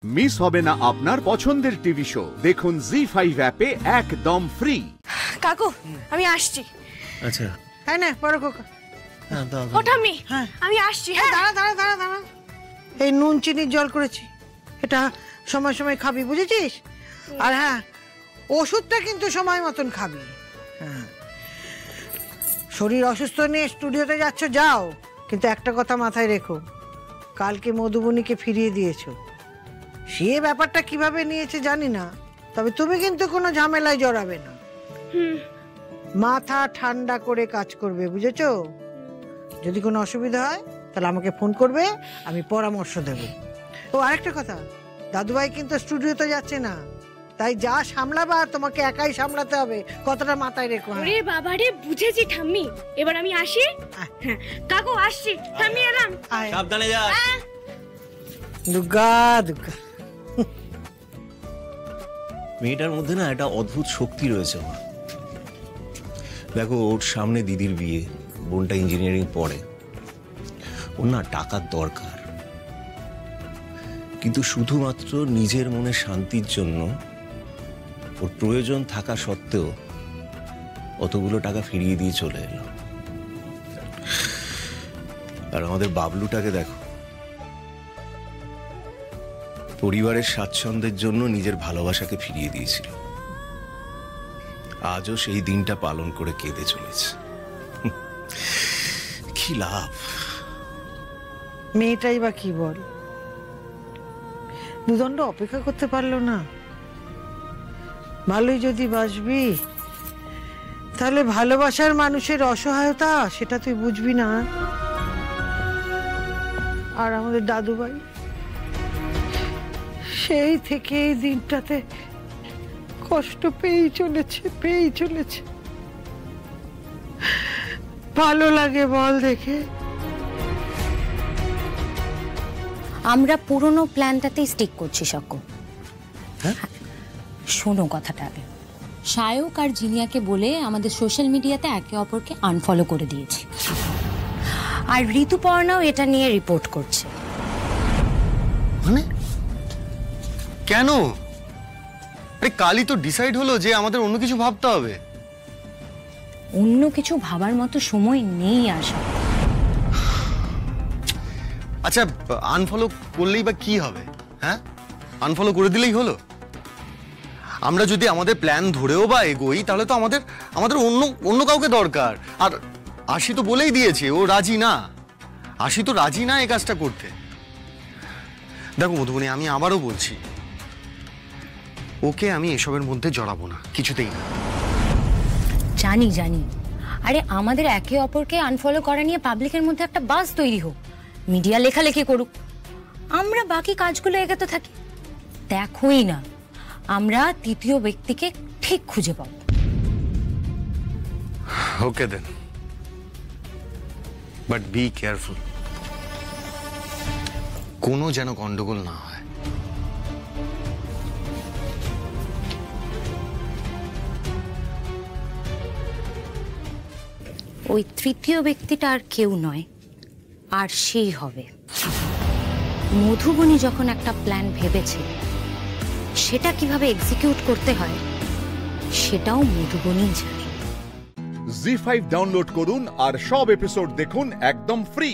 Miss হবে না আপনার পছন্দের টিভি শো। দেখুন জি5 অ্যাপে একদম ফ্রি। কাকু আমি আসছি। আচ্ছা হ্যাঁ না বড় খোকা, ওটা আমি আসছি। হ্যাঁ দাঁড়া দাঁড়া দাঁড়া দাঁড়া, এই নুন চিনির জল করেছি, এটা সময় সময় খাবি, বুঝেছিস? আর হ্যাঁ, ওষুধটা কিন্তু সময় মতন খাবি। হ্যাঁ, শরীর অসুস্থ নিয়ে স্টুডিওতে যাচ্ছ যাও, কিন্তু একটা কথা মাথায় রেখো, কালকে মধুবনীকে ফিরিয়ে দিয়েছো। সে ব্যাপারটা কিভাবে নিয়েছে জানি না, তবে তুমি কিন্তু কোনো ঝামেলায় জড়াবে না। মাথা ঠান্ডা করে কাজ করবে, বুঝেছো? যদি কোনো অসুবিধা হয় তাহলে আমাকে ফোন করবে, আমি পরামর্শ দেব। ও আরেকটা কথা, দাদুভাই কিন্তু স্টুডিওতে যাচ্ছে না, তাই যা সামলাবা তোমাকে একাই সামলাতে হবে, কথাটা মাথায় রেখো। ওরে বাবা রে, বুঝেছি ঠাম্মি, এবার আমি আসি। হ্যাঁ কাকু আসছি, ঠাম্মি এলাম। সাবধানে যাস। দুর্গা দুর্গা, মেয়েটার মধ্যে না একটা অদ্ভুত শক্তি রয়েছে। দেখো, ওর সামনে দিদির বিয়ে, বোনটা ইঞ্জিনিয়ারিং পড়ে, ওর না টাকার দরকার, কিন্তু শুধুমাত্র নিজের মনে শান্তির জন্য ওর প্রয়োজন থাকা সত্ত্বেও অতগুলো টাকা ফিরিয়ে দিয়ে চলে এলো। আর আমাদের বাবলুটাকে দেখো, পরিবারের স্বাচ্ছন্দ্যের জন্য নিজের ভালোবাসাকে ফিরিয়ে দিয়েছিল, আজও সেই দিনটা পালন করে কেঁদে চলেছে। কি লাভ? মেয়েটাই বা কি বল, দুদণ্ড অপেক্ষা করতে পারলো না। ভালোই যদি বাসবি, তাহলে ভালোবাসার মানুষের অসহায়তা সেটা তুই বুঝবি না। আর আমাদের দাদুভাই সেই থেকে এই দিনটাতে কষ্ট পেয়েই চলেছে। ভালো লাগে বল দেখে? আমরা পুরনো প্ল্যানটাতেই স্টিক করছি সকল। শোনো কথাটা আগে। সায়ক আর জিনিয়াকে বলে আমাদের সোশ্যাল মিডিয়াতে একে অপরকে আনফলো করে দিয়েছি, আর ঋতুপর্ণাও এটা নিয়ে রিপোর্ট করছে। মানে কেন? আরে কালই তো ডিসাইড হলো যে আমাদের অন্য কিছু ভাবতে হবে। অন্য কিছু ভাবার মতো সময় নেই আসা। আচ্ছা, আনফলো করলেই বা কি হবে? হ্যাঁ, আনফলো করে দিলেই হলো? আমরা যদি আমাদের প্ল্যান ধরেও বা এগোই, তাহলে তো আমাদের অন্য কাউকে দরকার। আর আশি তো বলেই দিয়েছে ও রাজি না। আশি তো রাজি না এই কাজটা করতে। দেখো মধুবনী, আমি আবারও বলছি, ওকে আমি এসবের মধ্যে জড়াবো না, কিছুতেই না। জানি, আরে আমাদের একে অপরকে আনফলো করা নিয়ে পাবলিকের মধ্যে একটা বাস তৈরি হোক, মিডিয়া লেখালেখি করুক, আমরা বাকি কাজগুলো এগোতে থাকি। দেখোই না, আমরা তৃতীয় ব্যক্তিকে ঠিক খুঁজে পাবো। ওকে দেন, বাট বি কেয়ারফুল, কোনো যেন গন্ডগোল না হয়। ওই তৃতীয় ব্যক্তিটা আর কেউ নয়, আর সেই হবে মধুবনী। যখন একটা প্ল্যান ভেবেছে, সেটা কিভাবে এক্সিকিউট করতে হয় সেটাও মধুবনী জানে। জি5 ডাউনলোড করুন আর সব এপিসোড দেখুন একদম ফ্রি।